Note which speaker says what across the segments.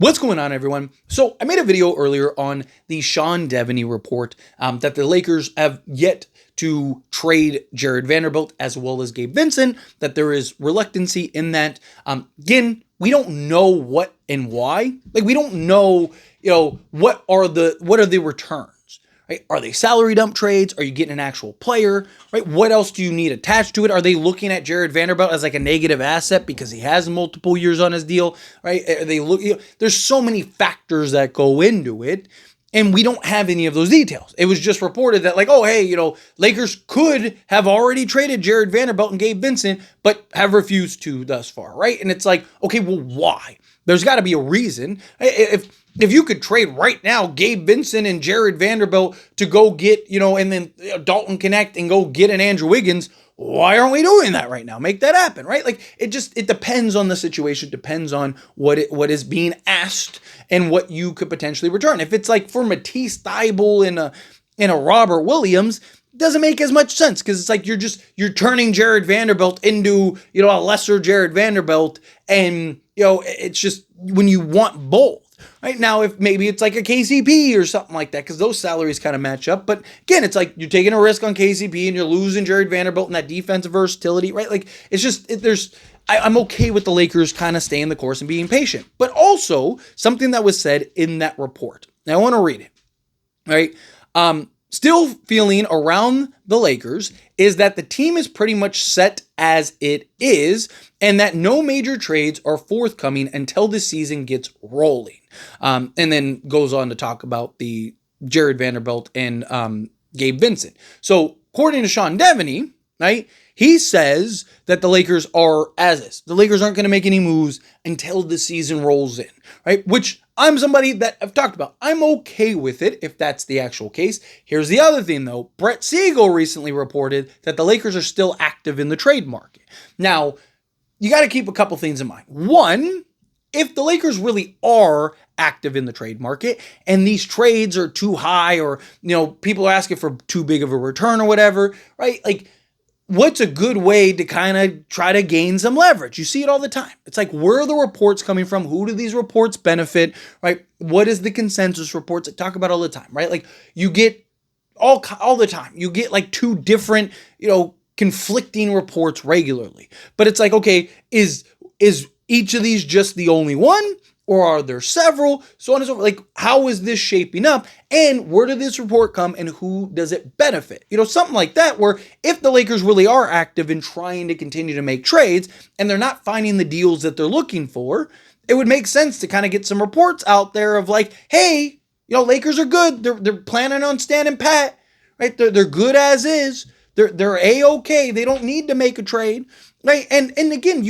Speaker 1: What's going on, everyone? So I made a video earlier on the Sean Devaney report that the Lakers have yet to trade Jared Vanderbilt as well as Gabe Vincent, that there is reluctancy in that. Again, we don't know what and why. Like, we don't know, what are the returns? Right? Are they salary dump trades? Are you getting an actual player? Right? What else do you need attached to it? Are they looking at Jared Vanderbilt as like a negative asset because he has multiple years on his deal? Right? Are they there's so many factors that go into it, and we don't have any of those details. It was just reported that Lakers could have already traded Jared Vanderbilt and Gabe Vincent, but have refused to thus far. Right? And it's like, okay, well, why? There's got to be a reason. If you could trade right now Gabe Vincent and Jared Vanderbilt to go get, and then Dalton Connect and go get an Andrew Wiggins, why aren't we doing that right now? Make that happen, right? Like, it depends on the situation, depends on what is being asked and what you could potentially return. If it's like for Matisse Thybulle and a Robert Williams, doesn't make as much sense because it's like you're turning Jared Vanderbilt into, a lesser Jared Vanderbilt, and it's just when you want both. Right now, if maybe it's like a KCP or something like that, because those salaries kind of match up. But again, it's like you're taking a risk on KCP and you're losing Jared Vanderbilt and that defensive versatility, right? Like, it's just, I'm okay with the Lakers kind of staying the course and being patient. But also, something that was said in that report. Now, I want to read it, right? Still feeling around the Lakers is that the team is pretty much set as it is, and that no major trades are forthcoming until the season gets rolling. And then goes on to talk about the Jared Vanderbilt and Gabe Vincent. So according to Sean Devaney, right, he says that the Lakers are as is. The Lakers aren't going to make any moves until the season rolls in, right? Which I'm somebody that I've talked about. I'm okay with it if that's the actual case. Here's the other thing, though. Brett Siegel recently reported that the Lakers are still active in the trade market. Now, you got to keep a couple things in mind. One, if the Lakers really are active in the trade market and these trades are too high, or, people are asking for too big of a return or whatever, right? Like, what's a good way to kind of try to gain some leverage? You see it all the time. It's like, where are the reports coming from? Who do these reports benefit, right? What is the consensus reports? I talk about all the time, right? Like, you get all the time. You get like two different, conflicting reports regularly. But it's like, okay, is each of these just the only one? Or are there several? So on and so forth. Like, how is this shaping up? And where did this report come and who does it benefit? Something like that, where if the Lakers really are active in trying to continue to make trades and they're not finding the deals that they're looking for, it would make sense to kind of get some reports out there of like, hey, Lakers are good. They're planning on standing pat, right? They're good as is. They're A-okay. They don't need to make a trade, right? And again,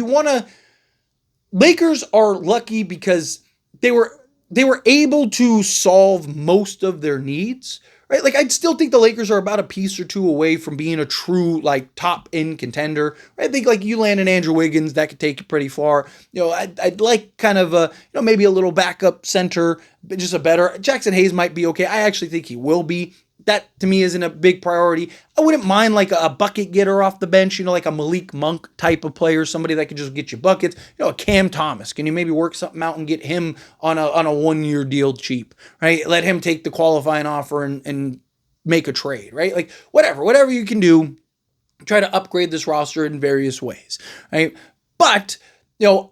Speaker 1: Lakers are lucky because they were able to solve most of their needs, right? Like, I'd still think the Lakers are about a piece or two away from being a true, like, top-end contender. I think, like, you land an Andrew Wiggins, that could take you pretty far. I'd like kind of maybe a little backup center, but just a better. Jackson Hayes might be okay. I actually think he will be. That, to me, isn't a big priority. I wouldn't mind like a bucket getter off the bench, like a Malik Monk type of player, somebody that could just get you buckets. A Cam Thomas. Can you maybe work something out and get him on a 1-year deal cheap, right? Let him take the qualifying offer and make a trade, right? Like, whatever you can do, try to upgrade this roster in various ways, right? But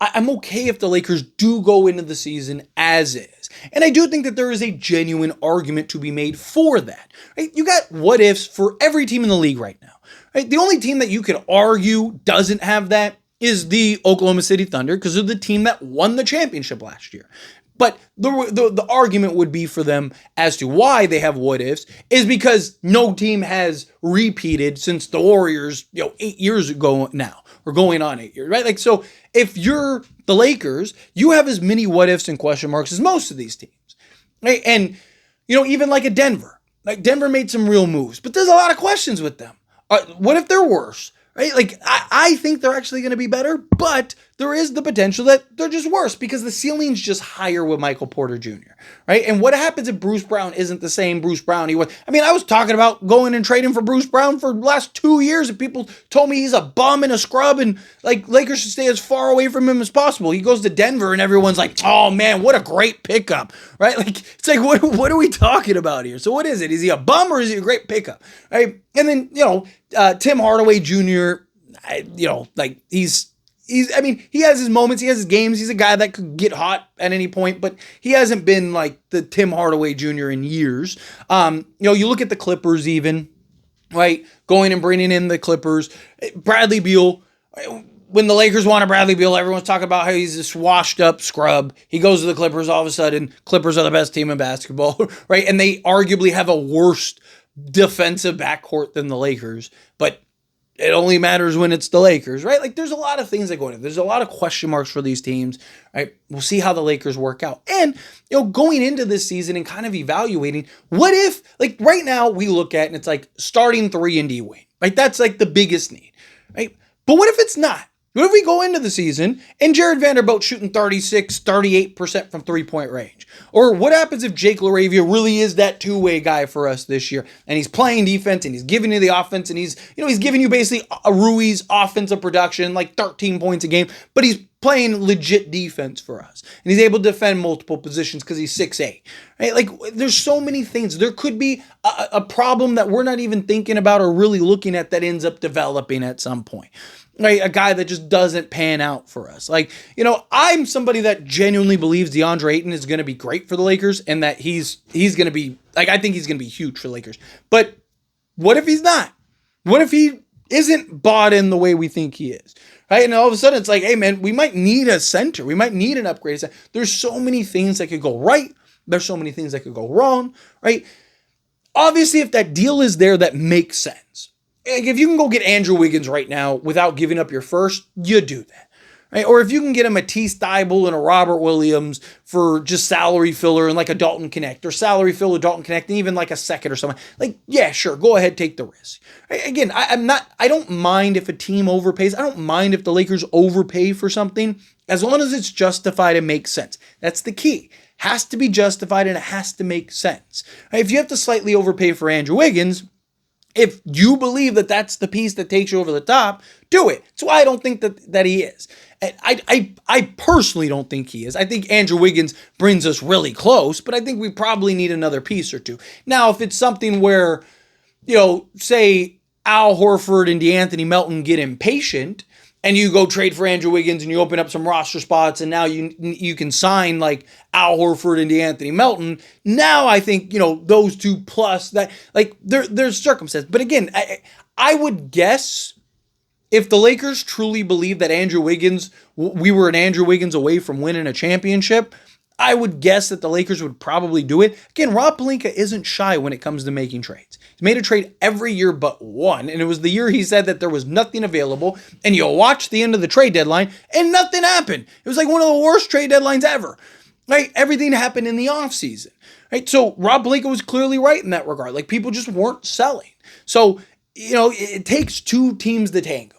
Speaker 1: I'm okay if the Lakers do go into the season as is. And I do think that there is a genuine argument to be made for that. Right? You got what ifs for every team in the league right now. Right? The only team that you could argue doesn't have that is the Oklahoma City Thunder, because they're the team that won the championship last year. But the argument would be for them as to why they have what ifs is because no team has repeated since the Warriors, 8 years ago now, or going on 8 years, right? Like, so if you're the Lakers, you have as many what ifs and question marks as most of these teams, right? And, even like a Denver, made some real moves, but there's a lot of questions with them. What if they're worse? Right? Like, I think they're actually going to be better, but there is the potential that they're just worse because the ceiling's just higher with Michael Porter Jr., right? And what happens if Bruce Brown isn't the same Bruce Brown he was? I mean, I was talking about going and trading for Bruce Brown for the last 2 years, and people told me he's a bum and a scrub, and like Lakers should stay as far away from him as possible. He goes to Denver, and everyone's like, "Oh man, what a great pickup!" Right? Like it's like, what are we talking about here? So what is it? Is he a bum or is he a great pickup? Right? And then Tim Hardaway Jr. Like I mean, he has his moments, he has his games. He's a guy that could get hot at any point, but he hasn't been like the Tim Hardaway Jr. in years. You look at the Clippers even, right? Going and bringing in the Clippers. Bradley Beal, when the Lakers wanted Bradley Beal, everyone's talking about how he's this washed up scrub. He goes to the Clippers, all of a sudden, Clippers are the best team in basketball, right? And they arguably have a worse defensive backcourt than the Lakers, but it only matters when it's the Lakers, right? Like there's a lot of things that go into it. There's a lot of question marks for these teams, right? We'll see how the Lakers work out. And, going into this season and kind of evaluating, what if, like right now we look at and it's like starting 3 and D Wade, right? That's like the biggest need, right? But what if it's not? What if we go into the season and Jared Vanderbilt shooting 36, 38% from 3-point range? Or what happens if Jake LaRavia really is that two-way guy for us this year and he's playing defense and he's giving you the offense and he's giving you basically a Rui's offensive production, like 13 points a game, but he's playing legit defense for us. And he's able to defend multiple positions because he's 6'8", right? Like there's so many things. There could be a problem that we're not even thinking about or really looking at that ends up developing at some point. Right, a guy that just doesn't pan out for us. Like, I'm somebody that genuinely believes DeAndre Ayton is going to be great for the Lakers and that he's going to be, like, I think he's going to be huge for the Lakers. But what if he's not? What if he isn't bought in the way we think he is? Right, and all of a sudden it's like, hey, man, we might need a center. We might need an upgrade. There's so many things that could go right. There's so many things that could go wrong, right? Obviously, if that deal is there, that makes sense. Like if you can go get Andrew Wiggins right now without giving up your first, you do that. Right? Or if you can get a Matisse Thybulle and a Robert Williams for just salary filler and like a Dalton Connect, or salary filler, Dalton Connect, and even like a second or something. Like, yeah, sure, go ahead, take the risk. Right? Again, I don't mind if a team overpays. I don't mind if the Lakers overpay for something, as long as it's justified and makes sense. That's the key. Has to be justified and it has to make sense. Right? If you have to slightly overpay for Andrew Wiggins, if you believe that that's the piece that takes you over the top, do it. That's why I don't think that he is. And I personally don't think he is. I think Andrew Wiggins brings us really close, but I think we probably need another piece or two. Now, if it's something where, say Al Horford and DeAnthony Melton get impatient and you go trade for Andrew Wiggins and you open up some roster spots and now you can sign like Al Horford and DeAnthony Melton. Now I think, those two plus that, like there's circumstances. But again, I would guess if the Lakers truly believe that we were an Andrew Wiggins away from winning a championship, I would guess that the Lakers would probably do it. Again, Rob Pelinka isn't shy when it comes to making trades. He's made a trade every year but one, and it was the year he said that there was nothing available, and you'll watch the end of the trade deadline, and nothing happened. It was like one of the worst trade deadlines ever. Right? Everything happened in the offseason. Right? So Rob Pelinka was clearly right in that regard. Like people just weren't selling. So, it takes two teams to tango.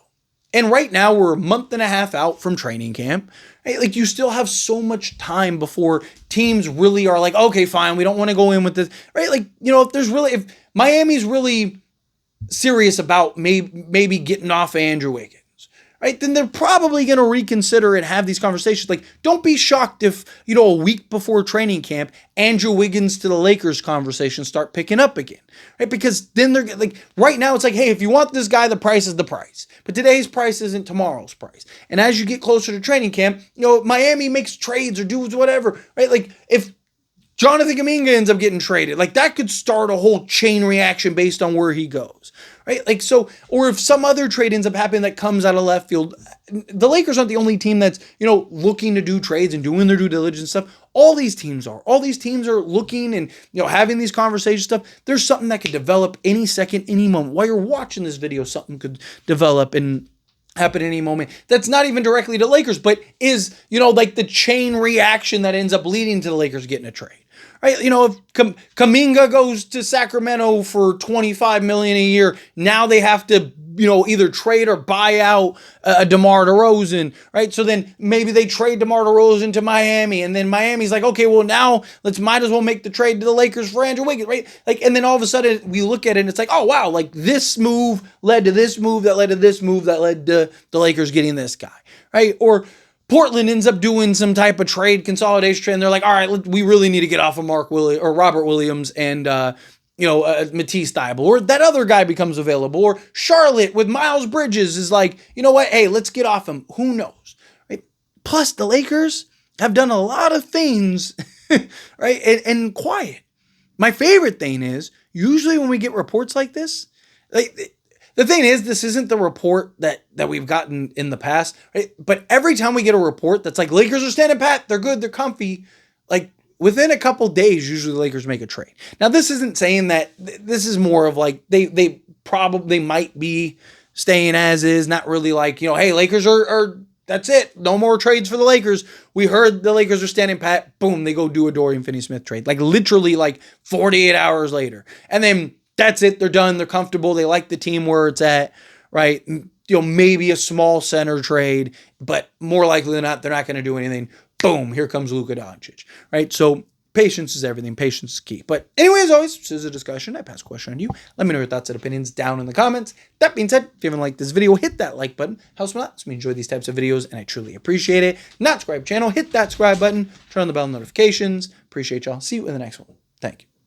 Speaker 1: And right now we're a month and a half out from training camp. Right? Like you still have so much time before teams really are like, okay, fine, we don't want to go in with this. Right? Like, if Miami's really serious about maybe getting off Andrew Wiggins, right, then they're probably going to reconsider and have these conversations. Like, don't be shocked if, a week before training camp, Andrew Wiggins to the Lakers conversations start picking up again, right? Because then they're like, right now it's like, hey, if you want this guy, the price is the price. But today's price isn't tomorrow's price. And as you get closer to training camp, Miami makes trades or does whatever, right? Like, if Jonathan Kuminga ends up getting traded, like that could start a whole chain reaction based on where he goes, right? Like, so, or if some other trade ends up happening that comes out of left field, the Lakers aren't the only team that's, looking to do trades and doing their due diligence stuff. All these teams are looking and, having these conversations stuff. There's something that could develop any second, any moment. While you're watching this video, something could develop and happen at any moment. That's not even directly to Lakers, but is, like the chain reaction that ends up leading to the Lakers getting a trade. right? You know, if Kuminga goes to Sacramento for $25 million a year, now they have to, you know, either trade or buy out DeMar DeRozan, right? So then maybe they trade DeMar DeRozan to Miami, and then Miami's like, okay, well now might as well make the trade to the Lakers for Andrew Wiggins, right? Like, and then all of a sudden we look at it and it's like, oh wow, like this move led to this move that led to this move that led to the Lakers getting this guy, right? Or Portland ends up doing some type of trade consolidation trade, and they're like, all right, we really need to get off of Robert Williams and Matisse Thybulle, or that other guy becomes available, or Charlotte with Miles Bridges is like, you know what, hey, let's get off him. Who knows, right? Plus, the Lakers have done a lot of things, right, and quiet. My favorite thing is usually when we get reports like this, like, the thing is, this isn't the report that we've gotten in the past, right? But every time we get a report that's like, Lakers are standing pat, they're good, they're comfy, like within a couple days, usually the Lakers make a trade. Now, this isn't saying that. This is more of like they probably might be staying as is, not really like, you know, hey, Lakers are that's it, no more trades for the Lakers. We heard the Lakers are standing pat, boom, they go do a Dorian Finney-Smith trade, like literally like 48 hours later, and then that's it. They're done. They're comfortable. They like the team where it's at, right? You know, maybe a small center trade, but more likely than not, they're not going to do anything. Boom, here comes Luka Doncic, right? So patience is everything. Patience is key. But anyway, as always, this is a discussion. I pass a question on you. Let me know your thoughts and opinions down in the comments. That being said, if you haven't liked this video, hit that like button. Helps me a lot. Helps me enjoy these types of videos, and I truly appreciate it. Not subscribe channel, hit that subscribe button. Turn on the bell notifications. Appreciate y'all. See you in the next one. Thank you.